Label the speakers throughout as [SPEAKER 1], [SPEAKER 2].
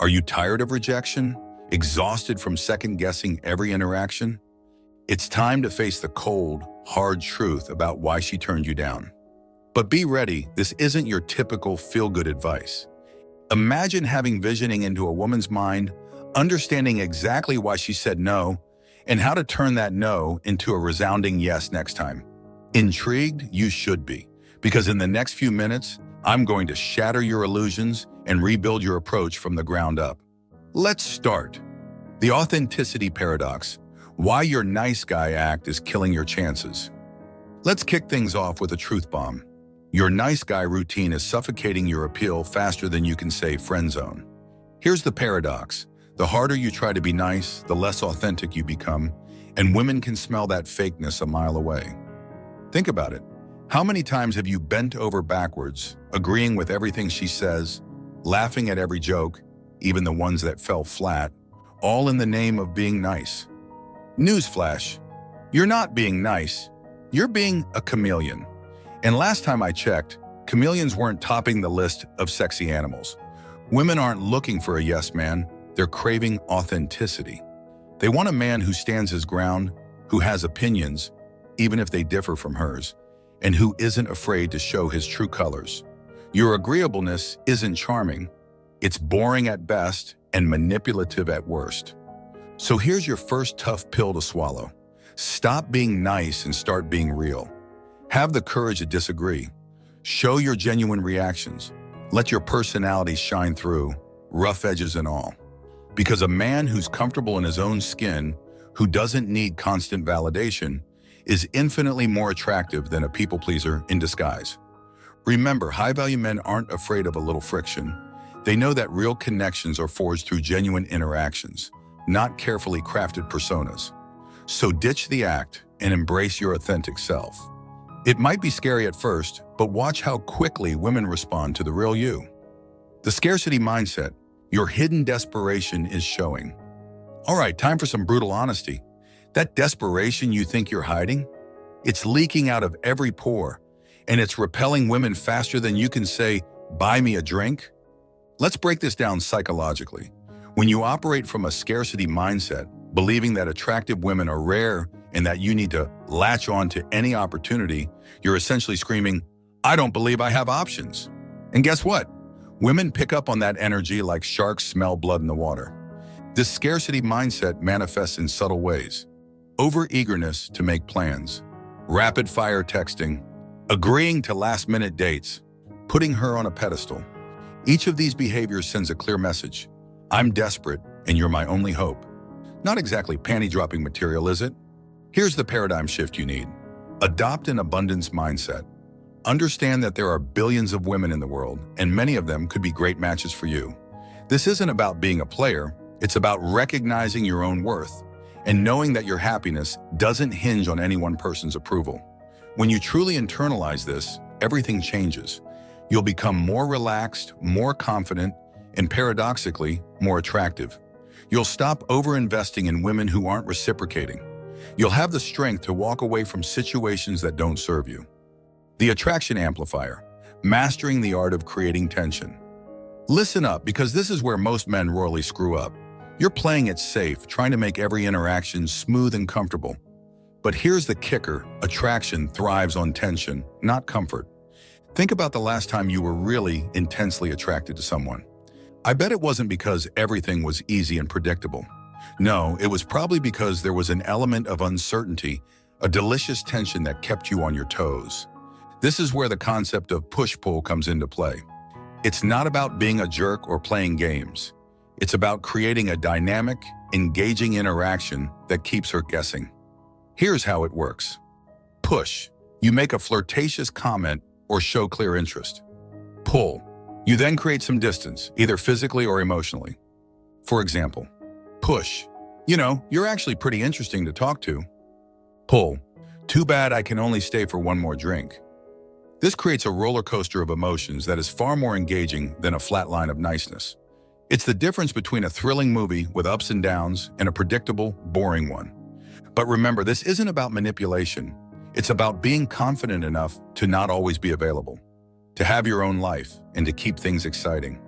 [SPEAKER 1] Are you tired of rejection? Exhausted from second-guessing every interaction? It's time to face the cold, hard truth about why she turned you down. But be ready, this isn't your typical feel-good advice. Imagine having visioning into a woman's mind, understanding exactly why she said no, and how to turn that no into a resounding yes next time. Intrigued? You should be, because in the next few minutes, I'm going to shatter your illusions and rebuild your approach from the ground up. Let's start. The authenticity paradox. Why your nice guy act is killing your chances. Let's kick things off with a truth bomb. Your nice guy routine is suffocating your appeal faster than you can say friend zone. Here's the paradox. The harder you try to be nice, the less authentic you become, and women can smell that fakeness a mile away. Think about it. How many times have you bent over backwards, agreeing with everything she says, laughing at every joke, even the ones that fell flat, all in the name of being nice? Newsflash, you're not being nice, you're being a chameleon. And last time I checked, chameleons weren't topping the list of sexy animals. Women aren't looking for a yes man, they're craving authenticity. They want a man who stands his ground, who has opinions, even if they differ from hers, and who isn't afraid to show his true colors. Your agreeableness isn't charming, it's boring at best and manipulative at worst. So here's your first tough pill to swallow. Stop being nice and start being real. Have the courage to disagree. Show your genuine reactions. Let your personality shine through, rough edges and all. Because a man who's comfortable in his own skin, who doesn't need constant validation, is infinitely more attractive than a people pleaser in disguise. Remember, high-value men aren't afraid of a little friction. They know that real connections are forged through genuine interactions, not carefully crafted personas. So ditch the act and embrace your authentic self. It might be scary at first, but watch how quickly women respond to the real you. The scarcity mindset, your hidden desperation is showing. All right, time for some brutal honesty. That desperation you think you're hiding? It's leaking out of every pore, and it's repelling women faster than you can say, "Buy me a drink." Let's break this down psychologically. When you operate from a scarcity mindset, believing that attractive women are rare and that you need to latch on to any opportunity, you're essentially screaming, "I don't believe I have options." And guess what? Women pick up on that energy like sharks smell blood in the water. This scarcity mindset manifests in subtle ways. Over-eagerness to make plans, rapid-fire texting, agreeing to last-minute dates, putting her on a pedestal. Each of these behaviors sends a clear message. I'm desperate, and you're my only hope. Not exactly panty-dropping material, is it? Here's the paradigm shift you need. Adopt an abundance mindset. Understand that there are billions of women in the world, and many of them could be great matches for you. This isn't about being a player, it's about recognizing your own worth and knowing that your happiness doesn't hinge on any one person's approval. When you truly internalize this, everything changes. You'll become more relaxed, more confident, and paradoxically, more attractive. You'll stop over-investing in women who aren't reciprocating. You'll have the strength to walk away from situations that don't serve you. The attraction amplifier, mastering the art of creating tension. Listen up, because this is where most men royally screw up. You're playing it safe, trying to make every interaction smooth and comfortable. But here's the kicker, attraction thrives on tension, not comfort. Think about the last time you were really intensely attracted to someone. I bet it wasn't because everything was easy and predictable. No, it was probably because there was an element of uncertainty, a delicious tension that kept you on your toes. This is where the concept of push-pull comes into play. It's not about being a jerk or playing games. It's about creating a dynamic, engaging interaction that keeps her guessing. Here's how it works. Push. You make a flirtatious comment or show clear interest. Pull. You then create some distance, either physically or emotionally. For example, push. You know, you're actually pretty interesting to talk to. Pull. Too bad I can only stay for one more drink. This creates a roller coaster of emotions that is far more engaging than a flat line of niceness. It's the difference between a thrilling movie with ups and downs and a predictable, boring one. But remember, this isn't about manipulation. It's about being confident enough to not always be available, to have your own life, and to keep things exciting.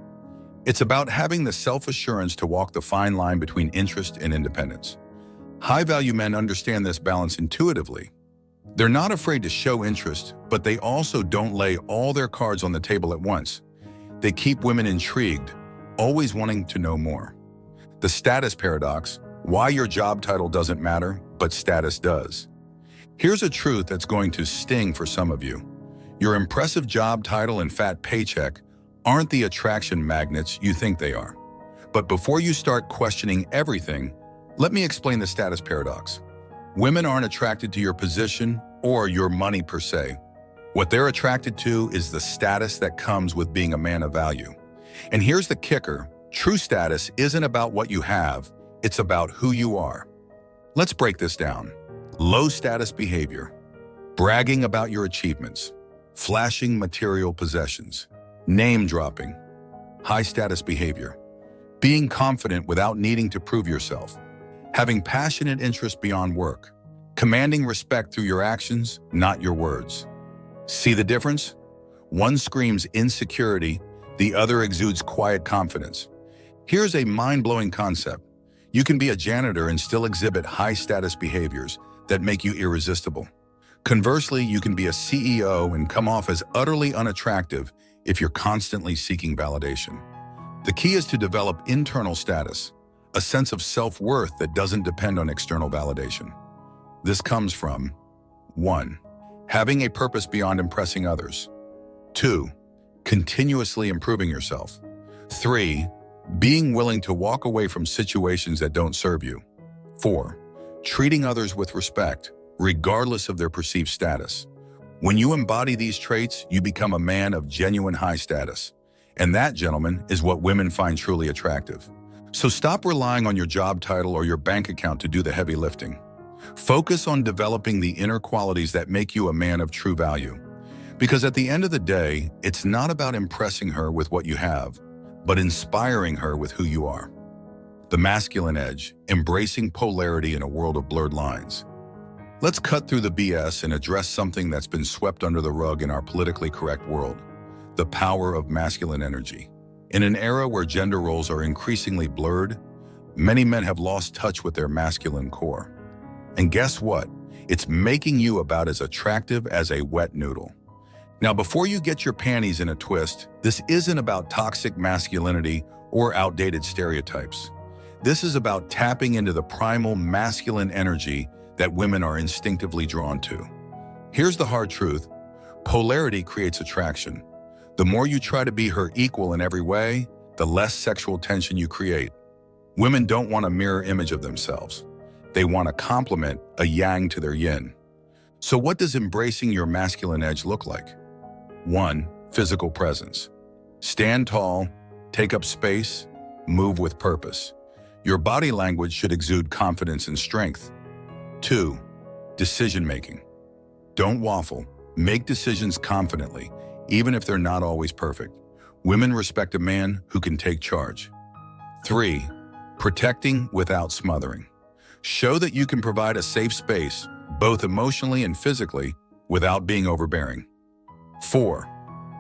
[SPEAKER 1] It's about having the self-assurance to walk the fine line between interest and independence. High-value men understand this balance intuitively. They're not afraid to show interest, but they also don't lay all their cards on the table at once. They keep women intrigued, always wanting to know more. The status paradox: why your job title doesn't matter, but status does. Here's a truth that's going to sting for some of you. Your impressive job title and fat paycheck aren't the attraction magnets you think they are. But before you start questioning everything, let me explain the status paradox. Women aren't attracted to your position or your money per se. What they're attracted to is the status that comes with being a man of value. And here's the kicker: true status isn't about what you have, it's about who you are. Let's break this down. Low status behavior: bragging about your achievements, flashing material possessions, name dropping. High status behavior: being confident without needing to prove yourself, having passionate interests beyond work, commanding respect through your actions, not your words. See the difference? One screams insecurity, the other exudes quiet confidence. Here's a mind-blowing concept. You can be a janitor and still exhibit high-status behaviors that make you irresistible. Conversely, you can be a CEO and come off as utterly unattractive if you're constantly seeking validation. The key is to develop internal status, a sense of self-worth that doesn't depend on external validation. This comes from 1. Having a purpose beyond impressing others. 2. Continuously improving yourself. 3. Being willing to walk away from situations that don't serve you. 4. Treating others with respect, regardless of their perceived status. When you embody these traits, you become a man of genuine high status. And that, gentlemen, is what women find truly attractive. So stop relying on your job title or your bank account to do the heavy lifting. Focus on developing the inner qualities that make you a man of true value. Because at the end of the day, it's not about impressing her with what you have, but inspiring her with who you are. The masculine edge: embracing polarity in a world of blurred lines. Let's cut through the BS and address something that's been swept under the rug in our politically correct world: the power of masculine energy. In an era where gender roles are increasingly blurred, many men have lost touch with their masculine core. And guess what? It's making you about as attractive as a wet noodle. Now, before you get your panties in a twist, this isn't about toxic masculinity or outdated stereotypes. This is about tapping into the primal masculine energy that women are instinctively drawn to. Here's the hard truth: polarity creates attraction. The more you try to be her equal in every way, the less sexual tension you create. Women don't want a mirror image of themselves. They want a complement, a yang to their yin. So what does embracing your masculine edge look like? 1. Physical presence. Stand tall, take up space, move with purpose. Your body language should exude confidence and strength. 2. Decision-making. Don't waffle. Make decisions confidently, even if they're not always perfect. Women respect a man who can take charge. 3. Protecting without smothering. Show that you can provide a safe space, both emotionally and physically, without being overbearing. 4.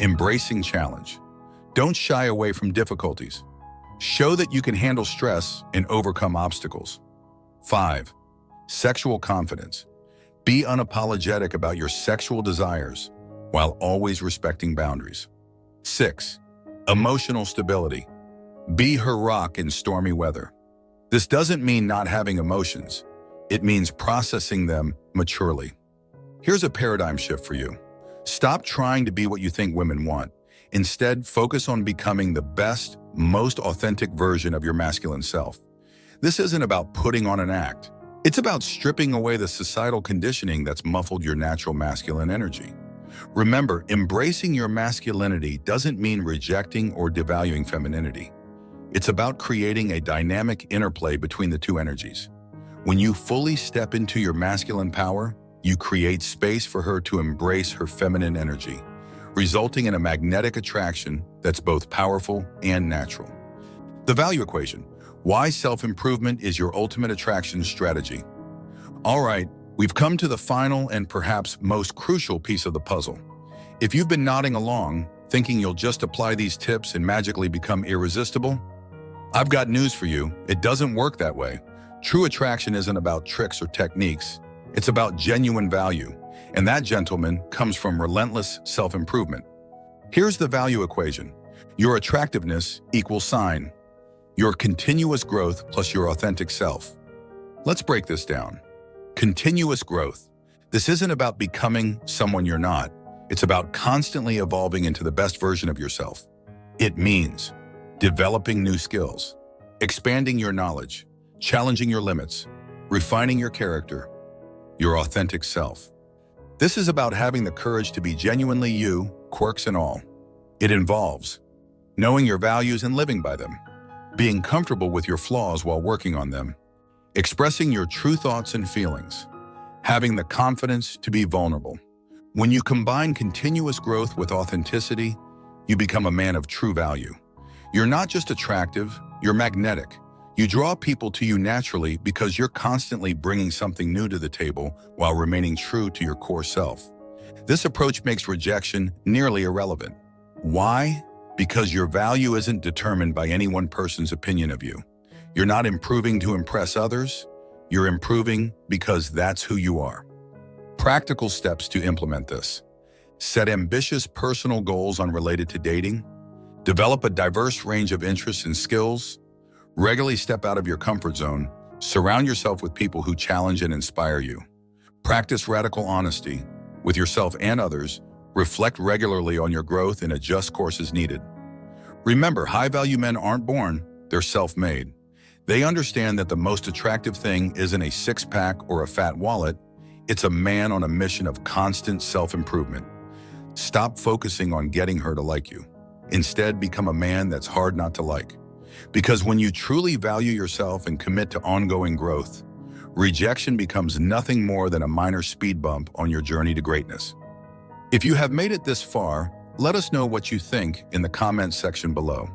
[SPEAKER 1] Embracing challenge. Don't shy away from difficulties. Show that you can handle stress and overcome obstacles. 5. Sexual confidence. Be unapologetic about your sexual desires while always respecting boundaries. 6. Emotional stability. Be her rock in stormy weather. This doesn't mean not having emotions. It means processing them maturely. Here's a paradigm shift for you. Stop trying to be what you think women want. Instead, focus on becoming the best, most authentic version of your masculine self. This isn't about putting on an act. It's about stripping away the societal conditioning that's muffled your natural masculine energy. Remember, embracing your masculinity doesn't mean rejecting or devaluing femininity. It's about creating a dynamic interplay between the two energies. When you fully step into your masculine power, you create space for her to embrace her feminine energy, resulting in a magnetic attraction that's both powerful and natural. The value equation: why self-improvement is your ultimate attraction strategy. All right, we've come to the final and perhaps most crucial piece of the puzzle. If you've been nodding along, thinking you'll just apply these tips and magically become irresistible? I've got news for you. It doesn't work that way. True attraction isn't about tricks or techniques. It's about genuine value. And that, gentlemen, comes from relentless self-improvement. Here's the value equation. Your attractiveness equals sign. Your continuous growth plus your authentic self. Let's break this down. Continuous growth. This isn't about becoming someone you're not. It's about constantly evolving into the best version of yourself. It means developing new skills, expanding your knowledge, challenging your limits, refining your character, your authentic self. This is about having the courage to be genuinely you, quirks and all. It involves knowing your values and living by them, being comfortable with your flaws while working on them, expressing your true thoughts and feelings, having the confidence to be vulnerable. When you combine continuous growth with authenticity, you become a man of true value. You're not just attractive, you're magnetic. You draw people to you naturally because you're constantly bringing something new to the table while remaining true to your core self. This approach makes rejection nearly irrelevant. Why? Because your value isn't determined by any one person's opinion of you. You're not improving to impress others. You're improving because that's who you are. Practical steps to implement this. Set ambitious personal goals unrelated to dating. Develop a diverse range of interests and skills. Regularly step out of your comfort zone. Surround yourself with people who challenge and inspire you. Practice radical honesty with yourself and others. Reflect regularly on your growth and adjust course as needed. Remember, high-value men aren't born, they're self-made. They understand that the most attractive thing isn't a six-pack or a fat wallet, it's a man on a mission of constant self-improvement. Stop focusing on getting her to like you. Instead, become a man that's hard not to like. Because when you truly value yourself and commit to ongoing growth, rejection becomes nothing more than a minor speed bump on your journey to greatness. If you have made it this far, let us know what you think in the comments section below.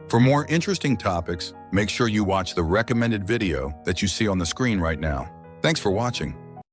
[SPEAKER 1] For more interesting topics, make sure you watch the recommended video that you see on the screen right now. Thanks for watching.